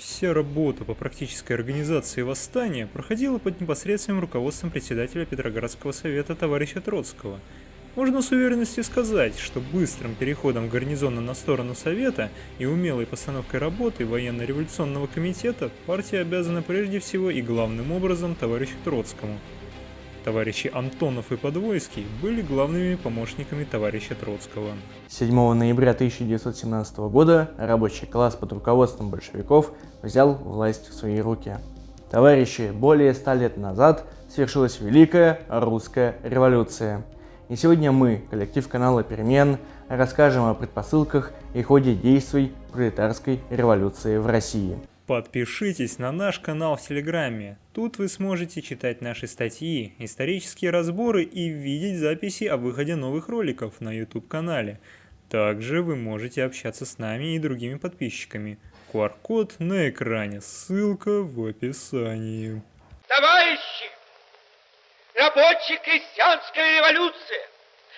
Вся работа по практической организации восстания проходила под непосредственным руководством председателя Петроградского совета товарища Троцкого. Можно с уверенностью сказать, что быстрым переходом гарнизона на сторону Совета и умелой постановкой работы военно-революционного комитета партия обязана прежде всего и главным образом товарищу Троцкому. Товарищи Антонов и Подвойский были главными помощниками товарища Троцкого. 7 ноября 1917 года рабочий класс под руководством большевиков взял власть в свои руки. Товарищи, более 100 лет назад свершилась Великая Русская революция. И сегодня мы, коллектив канала «Перемен», расскажем о предпосылках и ходе действий пролетарской революции в России. Подпишитесь на наш канал в Телеграме. Тут вы сможете читать наши статьи, исторические разборы и видеть записи о выходе новых роликов на YouTube-канале. Также вы можете общаться с нами и другими подписчиками. QR-код на экране, ссылка в описании. Товарищи, рабочая крестьянская революция,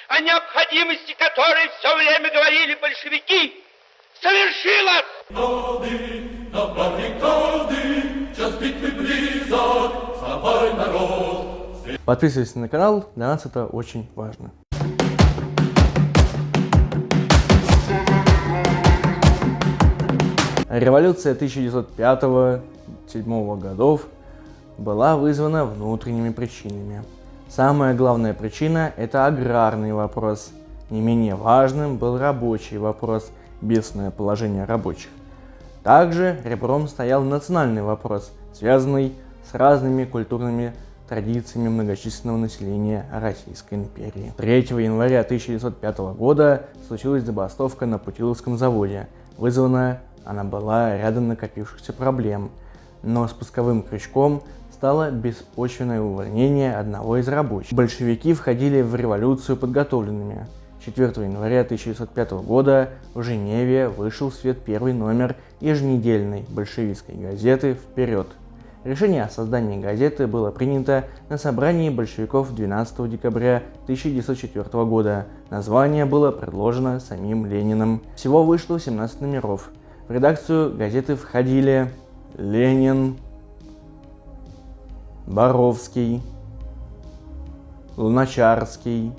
о необходимости которой все время говорили большевики, совершилась! На баррикады, час битвы близок, вставай, народ! Подписывайтесь на канал, для нас это очень важно. Революция 1905-1907 годов была вызвана внутренними причинами. Самая главная причина – это аграрный вопрос. Не менее важным был рабочий вопрос, бедственное положение рабочих. Также ребром стоял национальный вопрос, связанный с разными культурными традициями многочисленного населения Российской империи. 3 января 1905 года случилась забастовка на Путиловском заводе. Вызванная она была рядом накопившихся проблем, но спусковым крючком стало беспочвенное увольнение одного из рабочих. Большевики входили в революцию подготовленными. 4 января 1905 года в Женеве вышел в свет первый номер еженедельной большевистской газеты «Вперед». Решение о создании газеты было принято на собрании большевиков 12 декабря 1904 года. Название было предложено самим Лениным. Всего вышло 17 номеров. В редакцию газеты входили Ленин, Боровский, Луначарский,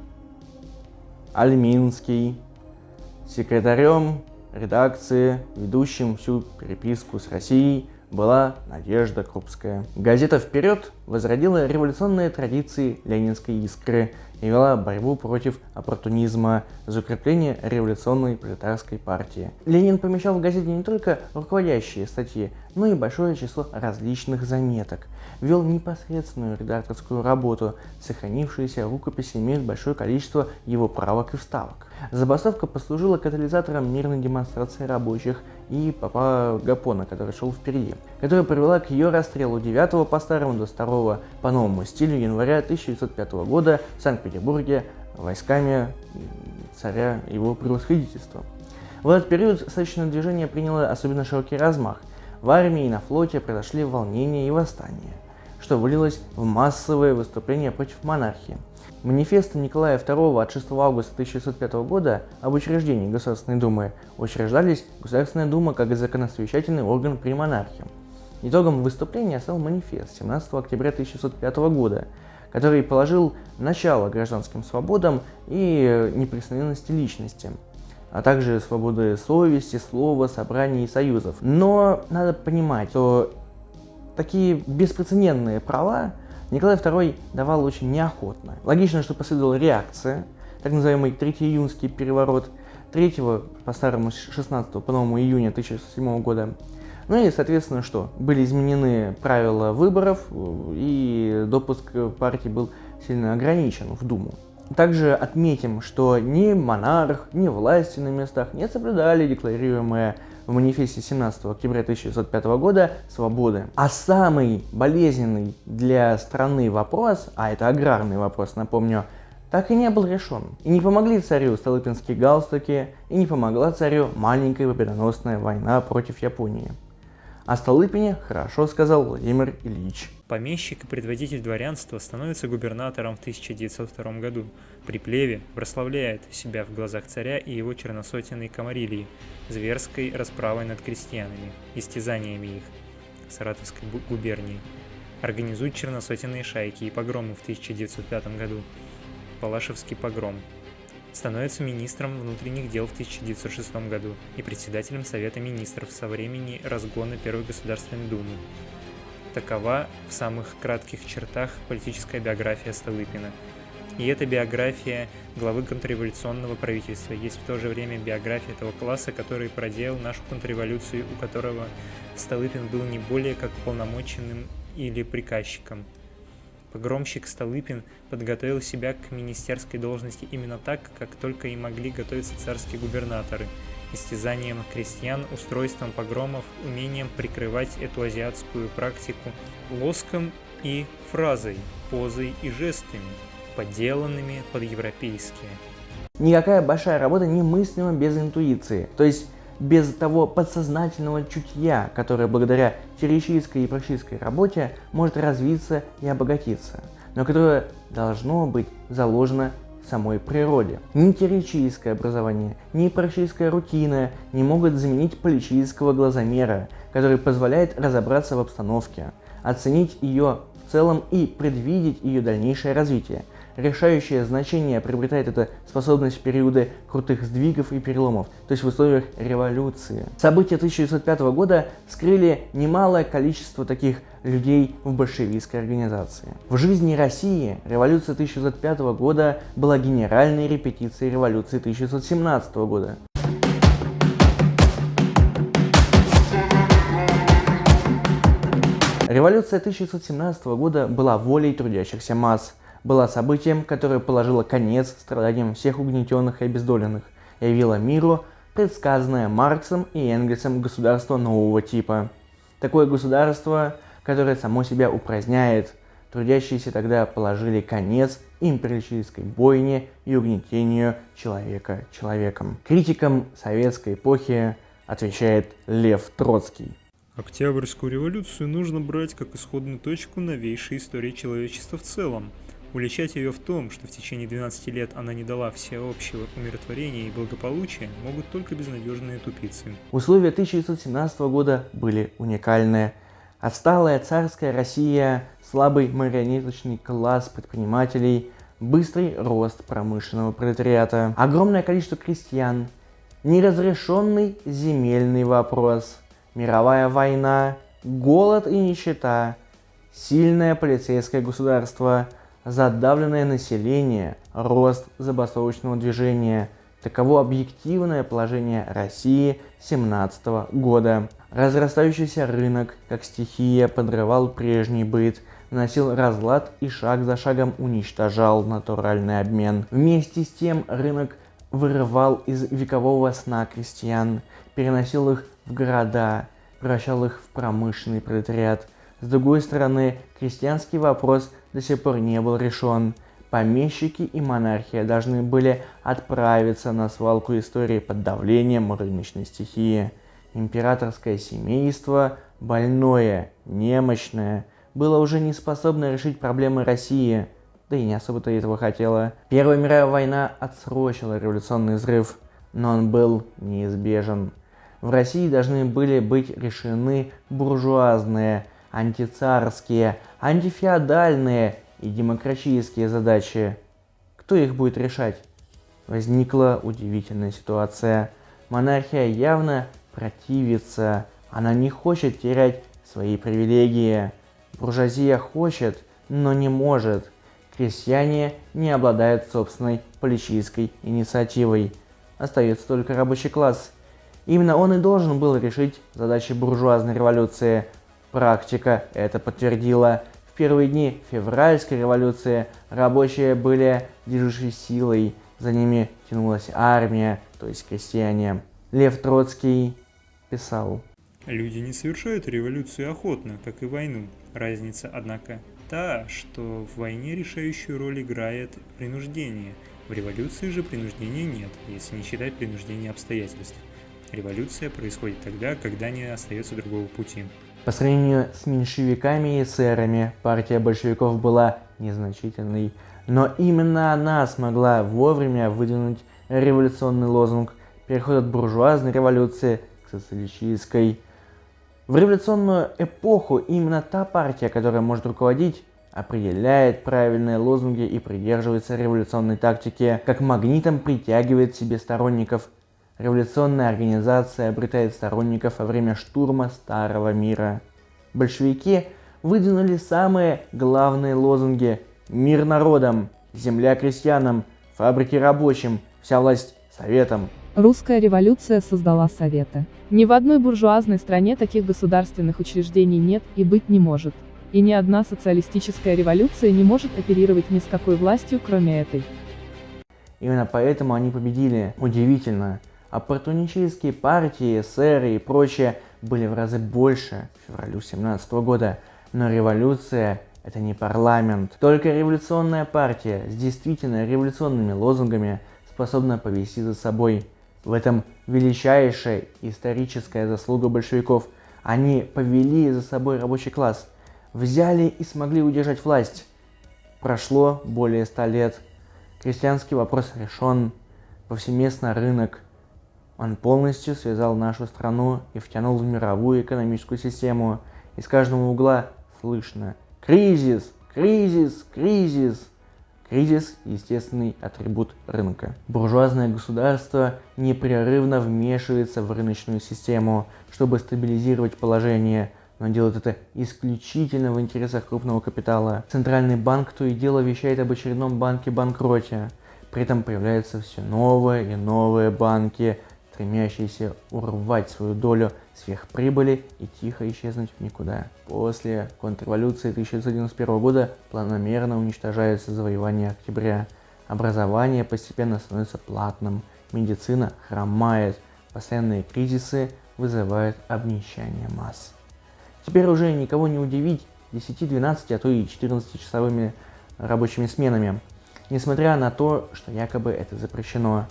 Альминский. Секретарем редакции, ведущим всю переписку с Россией, была Надежда Крупская. Газета «Вперед» возродила революционные традиции ленинской искры и вела борьбу против оппортунизма за укрепление революционной пролетарской партии. Ленин помещал в газете не только руководящие статьи, но и большое число различных заметок. Вел непосредственную редакторскую работу, сохранившиеся рукописи имеют большое количество его правок и вставок. Забастовка послужила катализатором мирной демонстрации рабочих и попа Гапона, который шел впереди, которая привела к ее расстрелу 9 по старому до 2 по новому стилю января 1905 года в Санкт-Петербурге войсками царя его превосходительства. В этот период сочинное движение приняло особенно широкий размах. В армии и на флоте произошли волнения и восстания, что вылилось в массовые выступления против монархии. Манифесты Николая II от 6 августа 1905 года об учреждении Государственной Думы учреждались Государственная Дума как законосовещательный орган при монархии. Итогом выступления стал манифест 17 октября 1905 года, который положил начало гражданским свободам и неприкосновенности личности, а также свободы совести, слова, собраний и союзов. Но надо понимать, что такие беспрецедентные права Николай II давал очень неохотно. Логично, что последовала реакция, так называемый Третьеиюнский переворот, 3 по старому 16 по новому июня 1907 года. Ну и, соответственно, что? Были изменены правила выборов, и допуск партии был сильно ограничен в Думу. Также отметим, что ни монарх, ни власти на местах не соблюдали декларируемые в манифесте 17 октября 1905 года свободы. А самый болезненный для страны вопрос, а это аграрный вопрос, напомню, так и не был решен. И не помогли царю столыпинские галстуки, и не помогла царю маленькая победоносная война против Японии. О Столыпине хорошо сказал Владимир Ильич. Помещик и предводитель дворянства становится губернатором в 1902 году. При плеве прославляет себя в глазах царя и его черносотенной комарилии, зверской расправой над крестьянами, истязаниями их в Саратовской губернии. Организует черносотенные шайки и погромы в 1905 году. Палашевский погром. Становится министром внутренних дел в 1906 году и председателем Совета министров со времени разгона Первой Государственной Думы. Такова в самых кратких чертах политическая биография Столыпина. И эта биография главы контрреволюционного правительства есть в то же время биография того класса, который проделал нашу контрреволюцию, у которого Столыпин был не более как уполномоченным или приказчиком. Погромщик Столыпин подготовил себя к министерской должности именно так, как только и могли готовиться царские губернаторы, истязанием крестьян, устройством погромов, умением прикрывать эту азиатскую практику лоском и фразой, позой и жестами, подделанными под европейские. Никакая большая работа немыслима без интуиции, то есть без того подсознательного чутья, которое благодаря теоретической и практической работе может развиться и обогатиться, но которое должно быть заложено в самой природе. Ни теоретическое образование, ни практическая рутина не могут заменить политического глазомера, который позволяет разобраться в обстановке, оценить ее в целом и предвидеть ее дальнейшее развитие. Решающее значение приобретает эта способность в периоды крутых сдвигов и переломов, то есть в условиях революции. События 1905 года скрыли немалое количество таких людей в большевистской организации. В жизни России революция 1905 года была генеральной репетицией революции 1917 года. Революция 1917 года была волей трудящихся масс, была событием, которое положило конец страданиям всех угнетенных и обездоленных, и явило миру предсказанное Марксом и Энгельсом государство нового типа. Такое государство, которое само себя упраздняет. Трудящиеся тогда положили конец империалистической бойне и угнетению человека человеком. Критикам советской эпохи отвечает Лев Троцкий. Октябрьскую революцию нужно брать как исходную точку новейшей истории человечества в целом. Уличать ее в том, что в течение 12 лет она не дала всеобщего умиротворения и благополучия, могут только безнадежные тупицы. Условия 1917 года были уникальны. Отсталая царская Россия, слабый марионеточный класс предпринимателей, быстрый рост промышленного пролетариата, огромное количество крестьян, неразрешенный земельный вопрос, мировая война, голод и нищета, сильное полицейское государство, задавленное население, рост забастовочного движения. Таково объективное положение России 1917 года. Разрастающийся рынок, как стихия, подрывал прежний быт, наносил разлад и шаг за шагом уничтожал натуральный обмен. Вместе с тем рынок вырывал из векового сна крестьян, переносил их в города, превращал их в промышленный пролетариат. С другой стороны, крестьянский вопрос до сих пор не был решен. Помещики и монархия должны были отправиться на свалку истории под давлением рыночной стихии. Императорское семейство, больное, немощное, было уже не способно решить проблемы России, да и не особо-то этого хотело. Первая мировая война отсрочила революционный взрыв, но он был неизбежен. В России должны были быть решены буржуазные, антицарские, антифеодальные и демократические задачи. Кто их будет решать? Возникла удивительная ситуация. Монархия явно противится, она не хочет терять свои привилегии. Буржуазия хочет, но не может. Крестьяне не обладают собственной политической инициативой. Остается только рабочий класс. Именно он и должен был решить задачи буржуазной революции. Практика это подтвердила. В первые дни февральской революции рабочие были движущей силой, за ними тянулась армия, то есть крестьяне. Лев Троцкий писал: Люди не совершают революцию охотно, как и войну. Разница, однако, та, что в войне решающую роль играет принуждение. В революции же принуждения нет, если не считать принуждения обстоятельств. Революция происходит тогда, когда не остается другого пути. По сравнению с меньшевиками и эсерами, партия большевиков была незначительной, но именно она смогла вовремя выдвинуть революционный лозунг переход от буржуазной революции к социалистической. В революционную эпоху именно та партия, которая может руководить, определяет правильные лозунги и придерживается революционной тактики, как магнитом притягивает к себе сторонников. Революционная организация обретает сторонников во время штурма старого мира. Большевики выдвинули самые главные лозунги: мир народам, земля крестьянам, фабрики рабочим, вся власть советам. Русская революция создала советы. Ни в одной буржуазной стране таких государственных учреждений нет и быть не может. И ни одна социалистическая революция не может оперировать ни с какой властью, кроме этой. Именно поэтому они победили. Удивительно. Оппортунистические партии, эсеры и прочее были в разы больше к февралю 17 года. Но революция – это не парламент. Только революционная партия с действительно революционными лозунгами способна повести за собой. В этом величайшая историческая заслуга большевиков. Они повели за собой рабочий класс, взяли и смогли удержать власть. Прошло более 100 лет. Крестьянский вопрос решен. Повсеместно рынок. Он полностью связал нашу страну и втянул в мировую экономическую систему. Из каждого угла слышно: кризис, кризис, кризис. Кризис – естественный атрибут рынка. Буржуазное государство непрерывно вмешивается в рыночную систему, чтобы стабилизировать положение, но делает это исключительно в интересах крупного капитала. Центральный банк то и дело вещает об очередном банке-банкроте. При этом появляются все новые и новые банки, стремящиеся урвать свою долю сверхприбыли и тихо исчезнуть в никуда. После контрреволюции 1991 года планомерно уничтожается завоевание октября. Образование постепенно становится платным, медицина хромает, постоянные кризисы вызывают обнищание масс. Теперь уже никого не удивить 10-12, а то и 14-часовыми рабочими сменами, несмотря на то, что якобы это запрещено.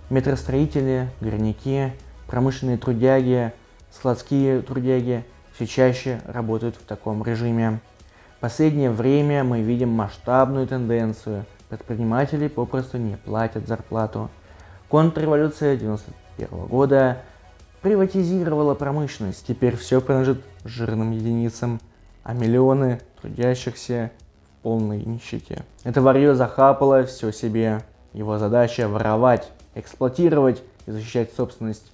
Метростроители, горняки, промышленные трудяги, складские трудяги все чаще работают в таком режиме. В последнее время мы видим масштабную тенденцию. Предприниматели попросту не платят зарплату. Контрреволюция 1991 года приватизировала промышленность. Теперь все принадлежит жирным единицам, а миллионы трудящихся в полной нищете. Это варьё захапало все себе. Его задача воровать, эксплуатировать и защищать собственность.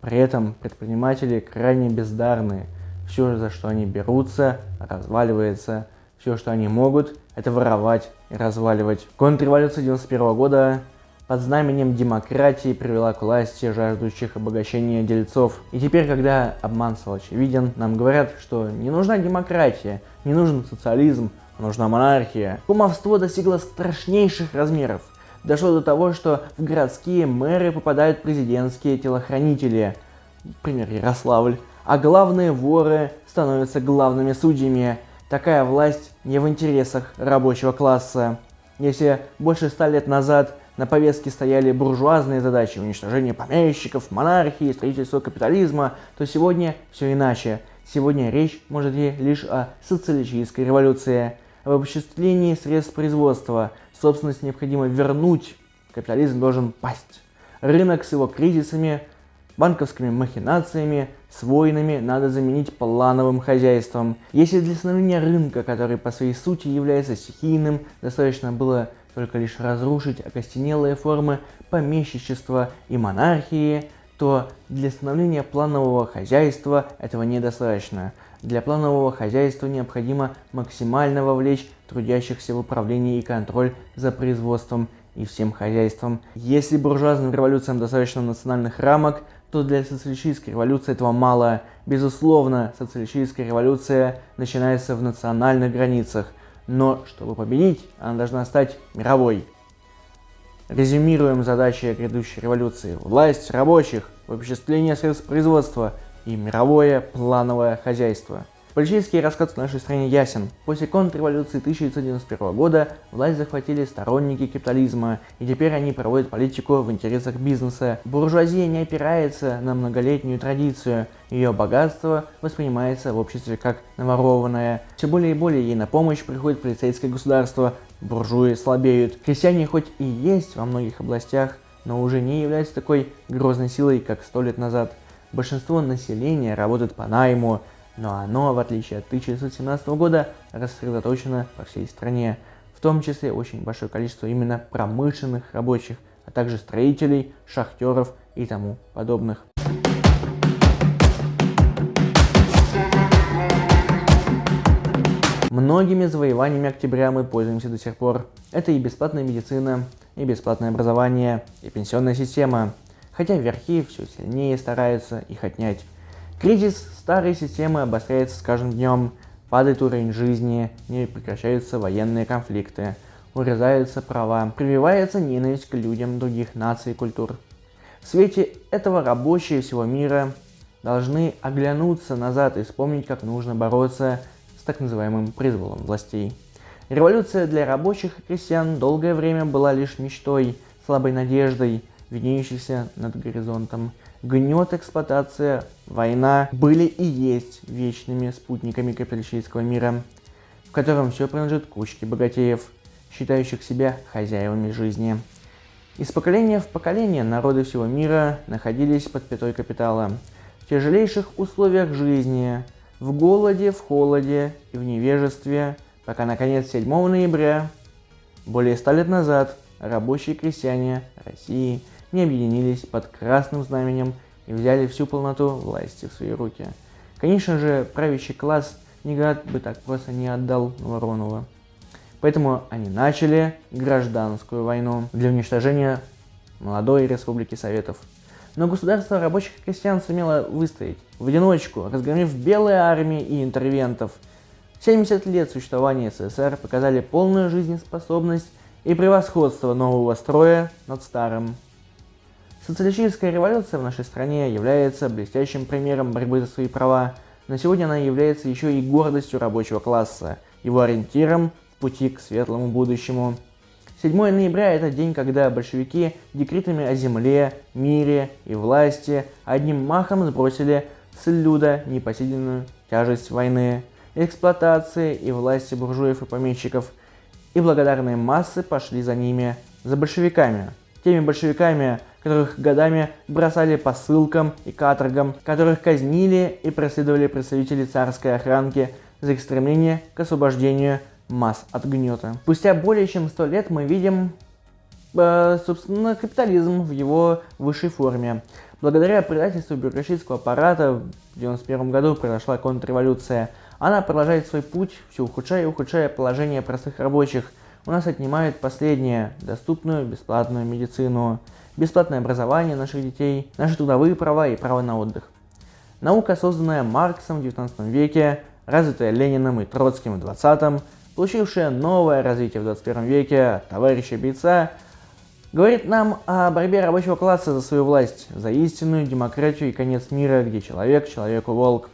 При этом предприниматели крайне бездарны. Все, за что они берутся, разваливается. Все, что они могут, это воровать и разваливать. Контрреволюция 1991 года под знаменем демократии привела к власти жаждущих обогащения дельцов. И теперь, когда обман стал очевиден, нам говорят, что не нужна демократия, не нужен социализм, а нужна монархия. Кумовство достигло страшнейших размеров. Дошло до того, что в городские мэры попадают президентские телохранители, например, Ярославль, а главные воры становятся главными судьями. Такая власть не в интересах рабочего класса. Если больше 100 лет назад на повестке стояли буржуазные задачи уничтожения помещиков, монархии, строительства капитализма, то сегодня все иначе. Сегодня речь может идти лишь о социалистической революции, об обобществлении средств производства. Собственность необходимо вернуть, капитализм должен пасть. Рынок с его кризисами, банковскими махинациями, с войнами надо заменить плановым хозяйством. Если для становления рынка, который по своей сути является стихийным, достаточно было только лишь разрушить окостенелые формы помещичества и монархии, то для становления планового хозяйства этого недостаточно. Для планового хозяйства необходимо максимально вовлечь трудящихся в управление и контроль за производством и всем хозяйством. Если буржуазным революциям достаточно национальных рамок, то для социалистической революции этого мало. Безусловно, социалистическая революция начинается в национальных границах, но чтобы победить, она должна стать мировой. Резюмируем задачи грядущей революции: власть рабочих, обобществление средств производства и мировое плановое хозяйство. Политический расклад в нашей стране ясен. После контрреволюции 1991 года власть захватили сторонники капитализма, и теперь они проводят политику в интересах бизнеса. Буржуазия не опирается на многолетнюю традицию, ее богатство воспринимается в обществе как наворованное. Все более и более ей на помощь приходит полицейское государство, буржуи слабеют. Крестьяне хоть и есть во многих областях, но уже не являются такой грозной силой, как 100 лет назад. Большинство населения работает по найму, но оно, в отличие от 1917 года, рассредоточено по всей стране, в том числе очень большое количество именно промышленных рабочих, а также строителей, шахтеров и тому подобных. Многими завоеваниями октября мы пользуемся до сих пор. Это и бесплатная медицина, и бесплатное образование, и пенсионная система, хотя верхи все сильнее стараются их отнять. Кризис старой системы обостряется с каждым днем, падает уровень жизни, не прекращаются военные конфликты, урезаются права, прививается ненависть к людям других наций и культур. В свете этого рабочие всего мира должны оглянуться назад и вспомнить, как нужно бороться с так называемым произволом властей. Революция для рабочих и крестьян долгое время была лишь мечтой, слабой надеждой, виднеющейся над горизонтом. Гнет, эксплуатация, война были и есть вечными спутниками капиталистического мира, в котором все принадлежит кучке богатеев, считающих себя хозяевами жизни. Из поколения в поколение народы всего мира находились под пятой капитала, в тяжелейших условиях жизни, в голоде, в холоде и в невежестве, пока наконец 7 ноября, более 100 лет назад, рабочие и крестьяне России не объединились под красным знаменем и взяли всю полноту власти в свои руки. Конечно же, правящий класс никогда бы так просто не отдал Воронова. Поэтому они начали гражданскую войну для уничтожения молодой Республики Советов. Но государство рабочих и крестьян сумело выстоять в одиночку, разгромив белые армии и интервентов. 70 лет существования СССР показали полную жизнеспособность и превосходство нового строя над старым. Социалистическая революция в нашей стране является блестящим примером борьбы за свои права, но сегодня она является еще и гордостью рабочего класса, его ориентиром в пути к светлому будущему. 7 ноября – это день, когда большевики декретами о земле, мире и власти одним махом сбросили с люда непосильную тяжесть войны, эксплуатации и власти буржуев и помещиков, и благодарные массы пошли за ними, за большевиками. Теми большевиками, которых годами бросали по ссылкам и каторгам, которых казнили и преследовали представители царской охранки за их стремление к освобождению масс от гнета. Спустя более чем 100 лет мы видим, собственно, капитализм в его высшей форме. Благодаря предательству бюрократического аппарата в 1991 году произошла контрреволюция. Она продолжает свой путь, все ухудшая и ухудшая положение простых рабочих. У нас отнимают последнее – доступную бесплатную медицину, бесплатное образование наших детей, наши трудовые права и право на отдых. Наука, созданная Марксом в 19 веке, развитая Лениным и Троцким в 20-м, получившая новое развитие в 21 веке от товарища Бейца, говорит нам о борьбе рабочего класса за свою власть, за истинную демократию и конец мира, где человек человеку волк.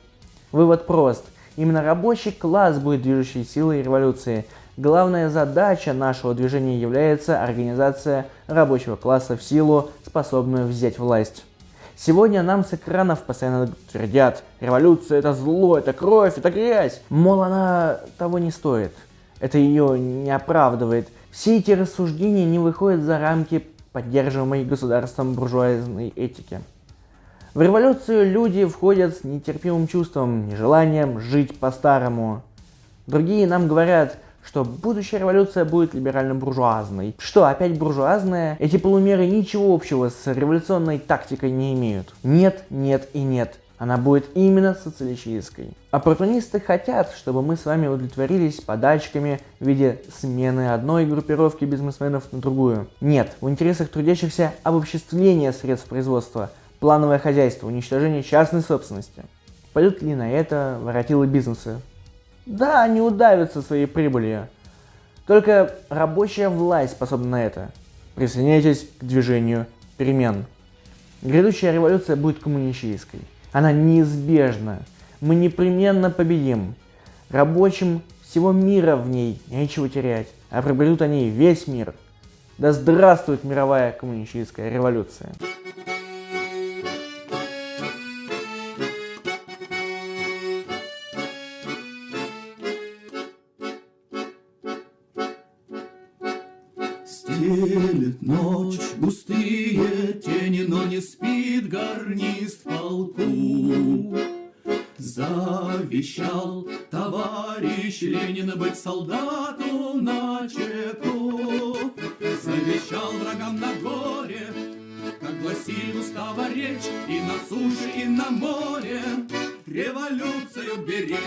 Вывод прост. Именно рабочий класс будет движущей силой революции. Главная задача нашего движения является организация рабочего класса в силу, способную взять власть. Сегодня нам с экранов постоянно твердят: революция – это зло, это кровь, это грязь. Мол, она того не стоит. Это ее не оправдывает. Все эти рассуждения не выходят за рамки поддерживаемой государством буржуазной этики. В революцию люди входят с нетерпимым чувством, нежеланием жить по-старому. Другие нам говорят, что будущая революция будет либерально-буржуазной. Что, опять буржуазная? Эти полумеры ничего общего с революционной тактикой не имеют. Нет, нет и нет. Она будет именно социалистической. Оппортунисты хотят, чтобы мы с вами удовлетворились подачками в виде смены одной группировки бизнесменов на другую. Нет, в интересах трудящихся обобществление средств производства, плановое хозяйство, уничтожение частной собственности. Пойдут ли на это воротилы бизнеса? Да, они удавятся своей прибылью. Только рабочая власть способна на это. Присоединяйтесь к движению перемен. Грядущая революция будет коммунистической. Она неизбежна. Мы непременно победим. Рабочим всего мира в ней нечего терять, а приобретут они весь мир. Да здравствует мировая коммунистическая революция! Стелет ночь густые тени, но не спит гарнист в полку. Завещал товарищ Ленин быть солдату на чеку. Завещал врагам на горе, как гласит устава речь, и на суше, и на море революцию беречь.